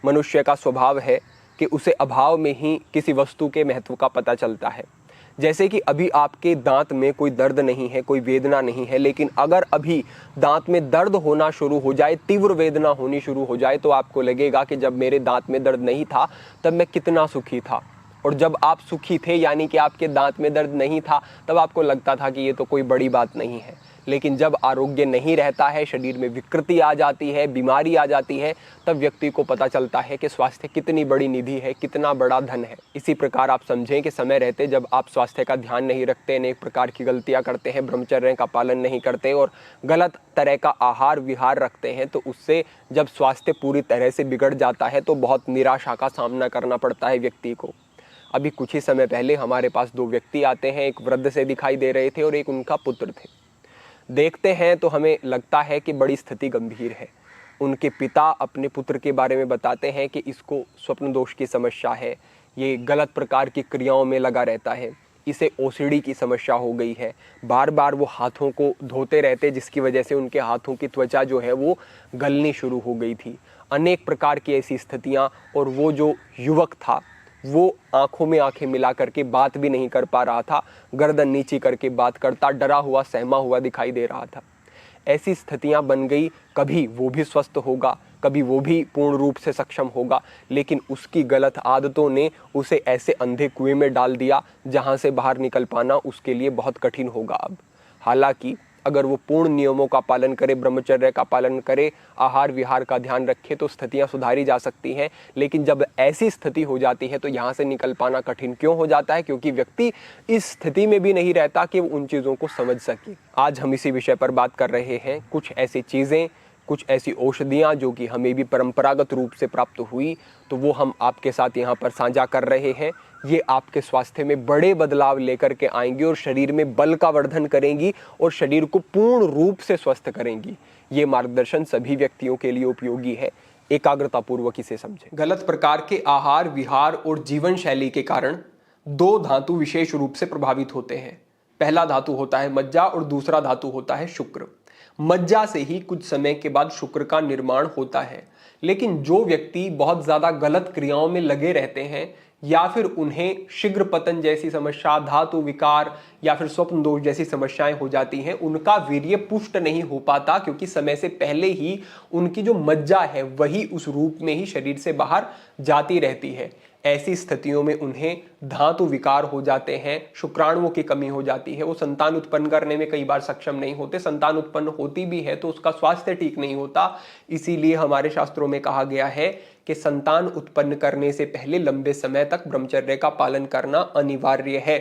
मनुष्य का स्वभाव है कि उसे अभाव में ही किसी वस्तु के महत्व का पता चलता है। जैसे कि अभी आपके दांत में कोई दर्द नहीं है, कोई वेदना नहीं है, लेकिन अगर अभी दांत में दर्द होना शुरू हो जाए, तीव्र वेदना होनी शुरू हो जाए, तो आपको लगेगा कि जब मेरे दांत में दर्द नहीं था तब मैं कितना सुखी था, और जब आप सुखी थे यानी कि आपके दांत में दर्द नहीं था तब आपको लगता था कि ये तो कोई बड़ी बात नहीं है। लेकिन जब आरोग्य नहीं रहता है, शरीर में विकृति आ जाती है, बीमारी आ जाती है, तब व्यक्ति को पता चलता है कि स्वास्थ्य कितनी बड़ी निधि है, कितना बड़ा धन है। इसी प्रकार आप समझें कि समय रहते जब आप स्वास्थ्य का ध्यान नहीं रखते, अनेक प्रकार की गलतियां करते हैं, ब्रह्मचर्य का पालन नहीं करते और गलत तरह का आहार विहार रखते हैं, तो उससे जब स्वास्थ्य पूरी तरह से बिगड़ जाता है तो बहुत निराशा का सामना करना पड़ता है व्यक्ति को। अभी कुछ ही समय पहले हमारे पास दो व्यक्ति आते हैं, एक वृद्ध से दिखाई दे रहे थे और एक उनका पुत्र थे। देखते हैं तो हमें लगता है कि बड़ी स्थिति गंभीर है। उनके पिता अपने पुत्र के बारे में बताते हैं कि इसको स्वप्न दोष की समस्या है, ये गलत प्रकार की क्रियाओं में लगा रहता है, इसे ओसीडी की समस्या हो गई है, बार बार वो हाथों को धोते रहते जिसकी वजह से उनके हाथों की त्वचा जो है वो गलनी शुरू हो गई थी। अनेक प्रकार की ऐसी स्थितियाँ, और वो जो युवक था वो आंखों में आंखें मिला करके बात भी नहीं कर पा रहा था, गर्दन नीची करके बात करता, डरा हुआ सहमा हुआ दिखाई दे रहा था। ऐसी स्थितियां बन गई, कभी वो भी स्वस्थ होगा, कभी वो भी पूर्ण रूप से सक्षम होगा, लेकिन उसकी गलत आदतों ने उसे ऐसे अंधे कुएं में डाल दिया जहां से बाहर निकल पाना उसके लिए बहुत कठिन होगा अब। हालांकि अगर वो पूर्ण नियमों का पालन करे, ब्रह्मचर्य का पालन करे, आहार विहार का ध्यान रखे तो स्थितियां सुधारी जा सकती हैं। लेकिन जब ऐसी स्थिति हो जाती है तो यहाँ से निकल पाना कठिन क्यों हो जाता है? क्योंकि व्यक्ति इस स्थिति में भी नहीं रहता कि वो उन चीज़ों को समझ सके। आज हम इसी विषय पर बात कर रहे हैं। कुछ ऐसी चीज़ें, कुछ ऐसी औषधियाँ जो कि हमें भी परंपरागत रूप से प्राप्त हुई, तो वो हम आपके साथ यहाँ पर साझा कर रहे हैं। ये आपके स्वास्थ्य में बड़े बदलाव लेकर के आएंगी और शरीर में बल का वर्धन करेंगी और शरीर को पूर्ण रूप से स्वस्थ करेंगी। ये मार्गदर्शन सभी व्यक्तियों के लिए उपयोगी है, एकाग्रता पूर्वक इसे समझें। गलत प्रकार के आहार विहार और जीवन शैली के कारण दो धातु विशेष रूप से प्रभावित होते हैं। पहला धातु होता है मज्जा और दूसरा धातु होता है शुक्र। मज्जा से ही कुछ समय के बाद शुक्र का निर्माण होता है, लेकिन जो व्यक्ति बहुत ज्यादा गलत क्रियाओं में लगे रहते हैं या फिर उन्हें शीघ्र पतन जैसी समस्या, धातु विकार या फिर स्वप्न दोष जैसी समस्याएं हो जाती हैं, उनका वीर्य पुष्ट नहीं हो पाता, क्योंकि समय से पहले ही उनकी जो मज्जा है वही उस रूप में ही शरीर से बाहर जाती रहती है। ऐसी स्थितियों में उन्हें धातु विकार हो जाते हैं, शुक्राणुओं की कमी हो जाती है, वो संतान उत्पन्न करने में कई बार सक्षम नहीं होते, संतान उत्पन्न होती भी है तो उसका स्वास्थ्य ठीक नहीं होता। इसीलिए हमारे शास्त्रों में कहा गया है कि संतान उत्पन्न करने से पहले लंबे समय तक ब्रह्मचर्य का पालन करना अनिवार्य है।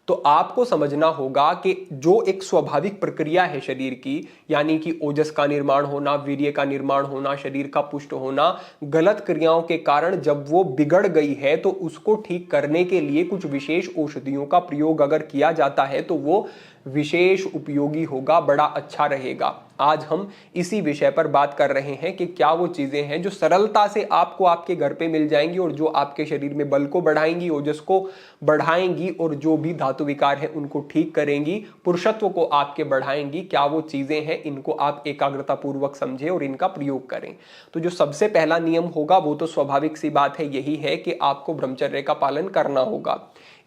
तो आपको समझना होगा कि जो एक स्वाभाविक प्रक्रिया है शरीर की, यानी कि ओजस का निर्माण होना, वीर्य का निर्माण होना, शरीर का पुष्ट होना, गलत क्रियाओं के कारण जब वो बिगड़ गई है तो उसको ठीक करने के लिए कुछ विशेष औषधियों का प्रयोग अगर किया जाता है तो वो विशेष उपयोगी होगा, बड़ा अच्छा रहेगा। आज हम इसी विषय पर बात कर रहे हैं कि क्या वो चीजें हैं जो सरलता से आपको आपके घर पे मिल जाएंगी और जो आपके शरीर में बल को बढ़ाएंगी, ओजस को बढ़ाएंगी और जो भी धातु विकार है उनको ठीक करेंगी, पुरुषत्व को आपके बढ़ाएंगी। क्या वो चीजें हैं, इनको आप एकाग्रता पूर्वक समझें और इनका प्रयोग करें। तो जो सबसे पहला नियम होगा वो तो स्वाभाविक सी बात है, यही है कि आपको ब्रह्मचर्य का पालन करना होगा।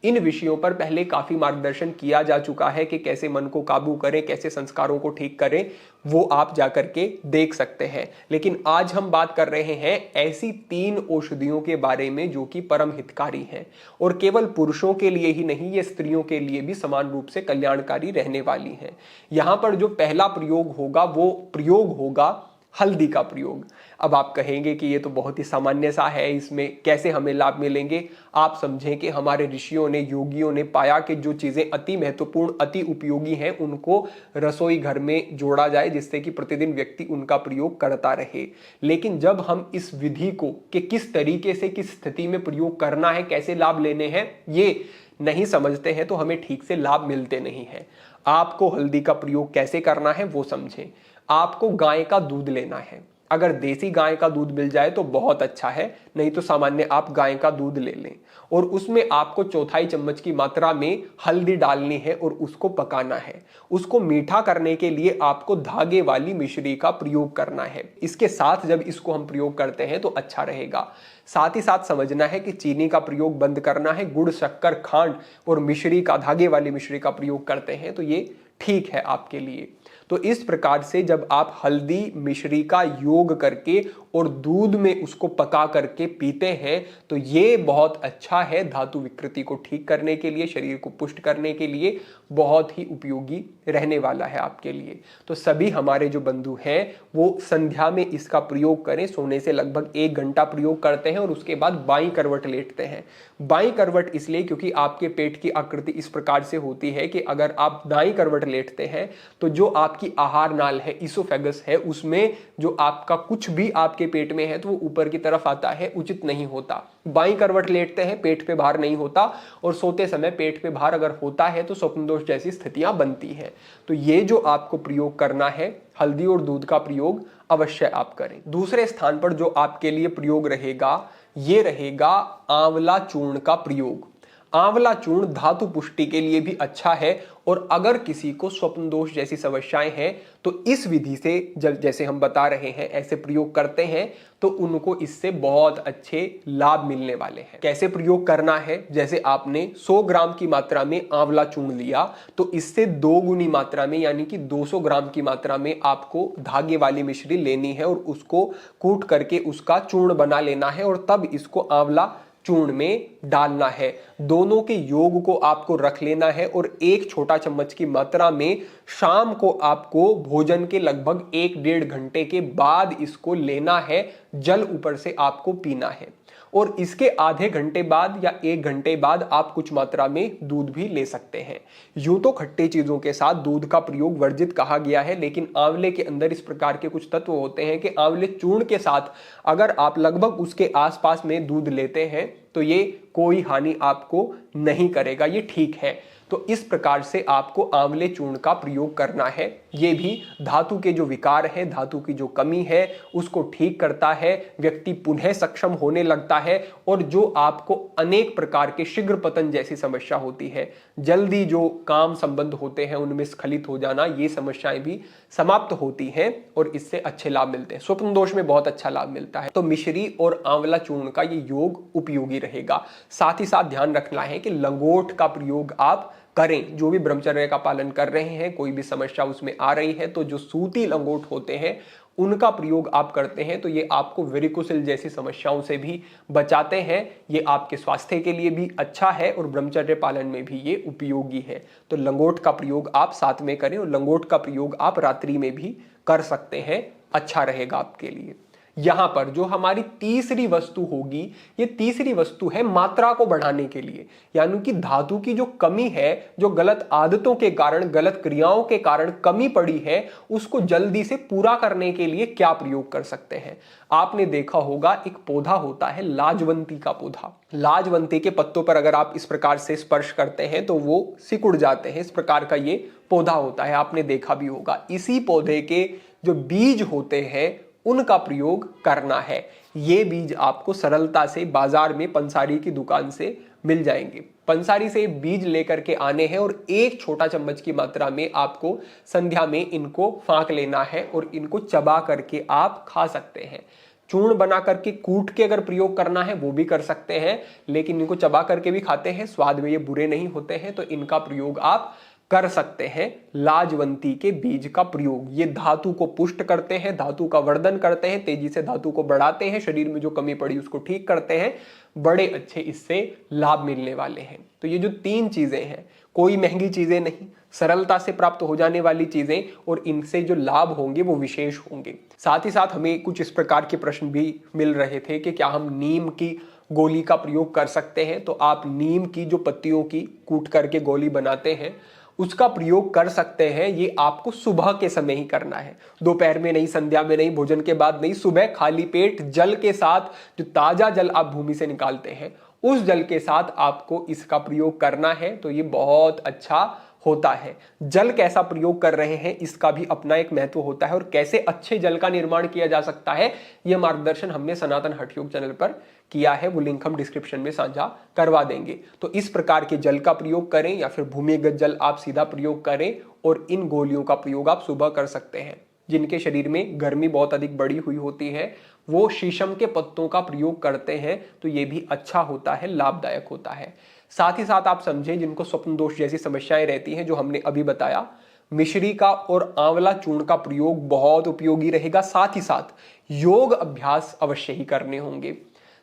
इन विषयों पर पहले काफी मार्गदर्शन किया जा चुका है कि कैसे मन को काबू करें, कैसे संस्कारों को ठीक करें, वो आप जाकर के देख सकते हैं। लेकिन आज हम बात कर रहे हैं ऐसी 3 औषधियों के बारे में जो कि परम हितकारी हैं और केवल पुरुषों के लिए ही नहीं, ये स्त्रियों के लिए भी समान रूप से कल्याणकारी रहने वाली हैं। यहां पर जो पहला प्रयोग होगा वो प्रयोग होगा हल्दी का प्रयोग। अब आप कहेंगे कि ये तो बहुत ही सामान्य सा है, इसमें कैसे हमें लाभ मिलेंगे? आप समझें कि हमारे ऋषियों ने, योगियों ने पाया कि जो चीजें अति महत्वपूर्ण, अति उपयोगी हैं, उनको रसोई घर में जोड़ा जाए जिससे कि प्रतिदिन व्यक्ति उनका प्रयोग करता रहे। लेकिन जब हम इस विधि को कि किस तरीके से किस स्थिति में प्रयोग करना है, कैसे लाभ लेने हैं, ये नहीं समझते हैं तो हमें ठीक से लाभ मिलते नहीं है। आपको हल्दी का प्रयोग कैसे करना है वो समझें। आपको गाय का दूध लेना है, अगर देसी गाय का दूध मिल जाए तो बहुत अच्छा है, नहीं तो सामान्य आप गाय का दूध ले लें और उसमें आपको 1/4 चम्मच की मात्रा में हल्दी डालनी है और उसको पकाना है। उसको मीठा करने के लिए आपको धागे वाली मिश्री का प्रयोग करना है। इसके साथ जब इसको हम प्रयोग करते हैं तो अच्छा रहेगा। साथ ही साथ समझना है कि चीनी का प्रयोग बंद करना है। गुड़, शक्कर, खांड और मिश्री का, धागे वाली मिश्री का प्रयोग करते हैं तो ये ठीक है आपके लिए। तो इस प्रकार से जब आप हल्दी मिश्री का योग करके और दूध में उसको पका करके पीते हैं तो ये बहुत अच्छा है, धातु विकृति को ठीक करने के लिए, शरीर को पुष्ट करने के लिए बहुत ही उपयोगी रहने वाला है आपके लिए। तो सभी हमारे जो बंधु हैं वो संध्या में इसका प्रयोग करें। सोने से लगभग 1 घंटा प्रयोग करते हैं और उसके बाद बाईं करवट लेटते हैं। बाईं करवट इसलिए क्योंकि आपके पेट की आकृति इस प्रकार से होती है कि अगर आप दाईं करवट लेटते हैं तो जो आपकी आहार नाल है, इसोफेगस है, उसमें जो आपका कुछ भी आपके पेट में है तो वो ऊपर की तरफ आता है, उचित नहीं होता। बाईं करवट लेटते हैं, पेट पे भार नहीं होता और सोते समय पेट पे भार अगर होता है तो स्वप्न दोष जैसी स्थितियां बनती हैं। तो ये जो आपको प्रयोग करना है, हल्दी और दूध का प्रयोग अवश्य आप करें। दूसरे स्थान पर जो आपके लिए प्रयोग रहेगा ये रहेगा आंवला चूर्ण का प्रयोग। आंवला चूर्ण धातु पुष्टि के लिए भी अच्छा है और अगर किसी को स्वप्न दोष जैसी समस्याएं हैं तो इस विधि से जब जैसे हम बता रहे हैं ऐसे प्रयोग करते हैं तो उनको इससे बहुत अच्छे लाभ मिलने वाले हैं। कैसे प्रयोग करना है? जैसे आपने 100 ग्राम की मात्रा में आंवला चूर्ण लिया तो इससे 2 गुनी मात्रा में यानी कि 200 ग्राम की मात्रा में आपको धागे वाली मिश्री लेनी है और उसको कूट करके उसका चूर्ण बना लेना है और तब इसको आंवला चूर्ण में डालना है। दोनों के योग को आपको रख लेना है और 1 छोटा चम्मच की मात्रा में शाम को आपको भोजन के लगभग 1-1.5 घंटे के बाद इसको लेना है। जल ऊपर से आपको पीना है और इसके आधे घंटे बाद या 1 घंटे बाद आप कुछ मात्रा में दूध भी ले सकते हैं। यूं तो खट्टे चीजों के साथ दूध का प्रयोग वर्जित कहा गया है, लेकिन आंवले के अंदर इस प्रकार के कुछ तत्व होते हैं कि आंवले चूर्ण के साथ अगर आप लगभग उसके आसपास में दूध लेते हैं तो ये कोई हानि आपको नहीं करेगा, ये ठीक है। तो इस प्रकार से आपको आंवले चूर्ण का प्रयोग करना है। ये भी धातु के जो विकार है, धातु की जो कमी है उसको ठीक करता है। व्यक्ति पुनः सक्षम होने लगता है और जो आपको अनेक प्रकार के शीघ्र पतन जैसी समस्या होती है, जल्दी जो काम संबंध होते हैं उनमें स्खलित हो जाना, ये समस्याएं भी समाप्त होती हैं और इससे अच्छे लाभ मिलते हैं। स्वप्न दोष में बहुत अच्छा लाभ मिलता है। तो मिश्री और आंवला चूर्ण का ये योग उपयोगी रहेगा। साथ ही साथ ध्यान रखना है कि लंगोट का प्रयोग आप करें। जो भी ब्रह्मचर्य का पालन कर रहे हैं, कोई भी समस्या उसमें आ रही है तो जो सूती लंगोट होते हैं उनका प्रयोग आप करते हैं तो ये आपको वेरिकोसिल जैसी समस्याओं से भी बचाते हैं। ये आपके स्वास्थ्य के लिए भी अच्छा है और ब्रह्मचर्य पालन में भी ये उपयोगी है। तो लंगोट का प्रयोग आप साथ में करें और लंगोट का प्रयोग आप रात्रि में भी कर सकते हैं, अच्छा रहेगा आपके लिए। यहां पर जो हमारी तीसरी वस्तु होगी, ये तीसरी वस्तु है मात्रा को बढ़ाने के लिए, यानी कि धातु की जो कमी है, जो गलत आदतों के कारण, गलत क्रियाओं के कारण कमी पड़ी है, उसको जल्दी से पूरा करने के लिए क्या प्रयोग कर सकते हैं। आपने देखा होगा एक पौधा होता है लाजवंती का पौधा। लाजवंती के पत्तों पर अगर आप इस प्रकार से स्पर्श करते हैं तो वो सिकुड़ जाते हैं। इस प्रकार का ये पौधा होता है, आपने देखा भी होगा। इसी पौधे के जो बीज होते हैं उनका प्रयोग करना है। ये बीज आपको सरलता से बाजार में पंसारी की दुकान से मिल जाएंगे। पंसारी से बीज लेकर के आने हैं और 1 छोटा चम्मच की मात्रा में आपको संध्या में इनको फांक लेना है और इनको चबा करके आप खा सकते हैं। चूर्ण बना करके कूट के अगर प्रयोग करना है वो भी कर सकते हैं, लेकिन इनको चबा करके भी खाते हैं, स्वाद में ये बुरे नहीं होते हैं, तो इनका प्रयोग आप कर सकते हैं। लाजवंती के बीज का प्रयोग, ये धातु को पुष्ट करते हैं, धातु का वर्धन करते हैं, तेजी से धातु को बढ़ाते हैं, शरीर में जो कमी पड़ी उसको ठीक करते हैं। बड़े अच्छे इससे लाभ मिलने वाले हैं। तो ये जो 3 चीजें हैं, कोई महंगी चीजें नहीं, सरलता से प्राप्त हो जाने वाली चीजें, और इनसे जो लाभ होंगे वो विशेष होंगे। साथ ही साथ हमें कुछ इस प्रकार के प्रश्न भी मिल रहे थे कि क्या हम नीम की गोली का प्रयोग कर सकते हैं। तो आप नीम की जो पत्तियों की कूट करके गोली बनाते हैं उसका प्रयोग कर सकते हैं। ये आपको सुबह के समय ही करना है, दोपहर में नहीं, संध्या में नहीं, भोजन के बाद नहीं। सुबह खाली पेट जल के साथ, जो ताजा जल आप भूमि से निकालते हैं उस जल के साथ आपको इसका प्रयोग करना है। तो ये बहुत अच्छा होता है। जल कैसा प्रयोग कर रहे हैं इसका भी अपना एक महत्व होता है, और कैसे अच्छे जल का निर्माण किया जा सकता है यह मार्गदर्शन हमने सनातन हठ योग चैनल पर किया है, वो लिंक हम डिस्क्रिप्शन में साझा करवा देंगे। तो इस प्रकार के जल का प्रयोग करें या फिर भूमिगत जल आप सीधा प्रयोग करें, और इन गोलियों का प्रयोग आप सुबह कर सकते हैं। जिनके शरीर में गर्मी बहुत अधिक बढ़ी हुई होती है वो शीशम के पत्तों का प्रयोग करते हैं, तो ये भी अच्छा होता है, लाभदायक होता है। साथ ही साथ आप समझें जिनको स्वप्न दोष जैसी समस्याएं रहती हैं, जो हमने अभी बताया, मिश्री का और आंवला चूर्ण का प्रयोग बहुत उपयोगी रहेगा। साथ ही साथ योग अभ्यास अवश्य ही करने होंगे।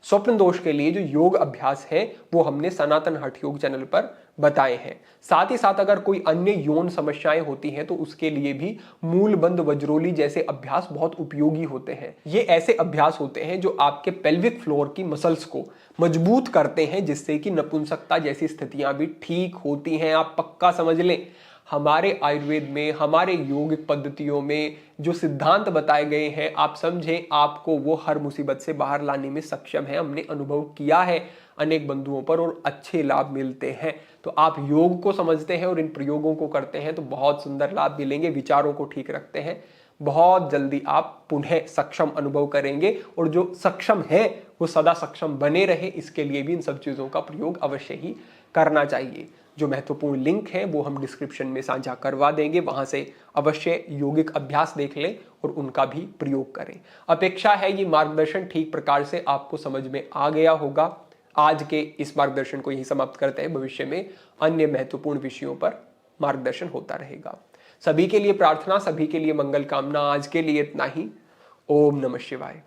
स्वप्न दोष के लिए जो योग अभ्यास है वो हमने सनातन हठ योग चैनल पर बताए हैं। साथ ही साथ अगर कोई अन्य यौन समस्याएं होती हैं तो उसके लिए भी मूलबंध वज्रोली जैसे अभ्यास बहुत उपयोगी होते हैं। ये ऐसे अभ्यास होते हैं जो आपके पेल्विक फ्लोर की मसल्स को मजबूत करते हैं, जिससे कि नपुंसकता जैसी स्थितियां भी ठीक होती हैं। आप पक्का समझ लें, हमारे आयुर्वेद में, हमारे योगिक पद्धतियों में जो सिद्धांत बताए गए हैं, आप समझें आपको वो हर मुसीबत से बाहर लाने में सक्षम है। हमने अनुभव किया है अनेक बंधुओं पर और अच्छे लाभ मिलते हैं। तो आप योग को समझते हैं और इन प्रयोगों को करते हैं तो बहुत सुंदर लाभ मिलेंगे। विचारों को ठीक रखते हैं, बहुत जल्दी आप पुनः सक्षम अनुभव करेंगे, और जो सक्षम है वो सदा सक्षम बने रहे, इसके लिए भी इन सब चीजों का प्रयोग अवश्य ही करना चाहिए। जो महत्वपूर्ण लिंक है वो हम डिस्क्रिप्शन में साझा करवा देंगे, वहां से अवश्य यौगिक अभ्यास देख लें और उनका भी प्रयोग करें। अपेक्षा है ये मार्गदर्शन ठीक प्रकार से आपको समझ में आ गया होगा। आज के इस मार्गदर्शन को यही समाप्त करते हैं। भविष्य में अन्य महत्वपूर्ण विषयों पर मार्गदर्शन होता रहेगा। सभी के लिए प्रार्थना, सभी के लिए मंगल कामना। आज के लिए इतना ही। ओम नमः शिवाय।